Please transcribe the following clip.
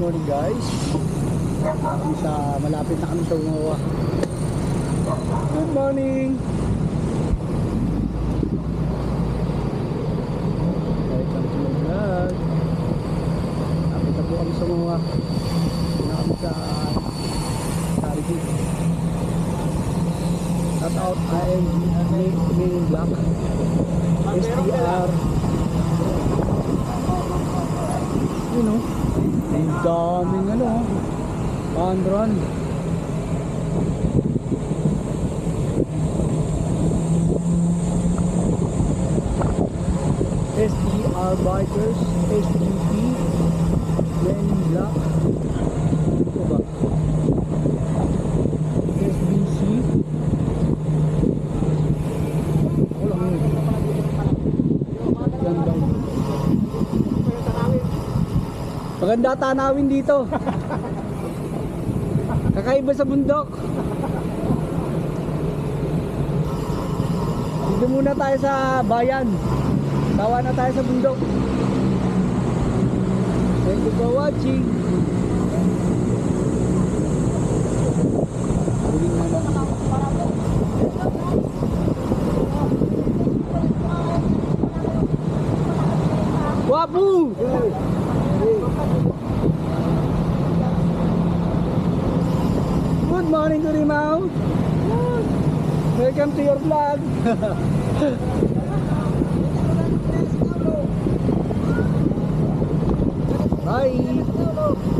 morning guys. Malapit na kami sa Umawa. Good morning. Welcome to my vlog. Malapit na po kami sa Umawa. Na kami sa Sarigi. Shout out main block SDR. You know, ang daming pandron. SDR bikers, SDP, main block. Ito ba? SBC. Wala mo. Maganda tanawin dito. Kakaiba sa bundok. Dito muna tayo sa bayan. Tawa na tayo sa bundok. Thank you for watching. Wapu! Good morning to Rimao. Welcome to your vlog. Bye.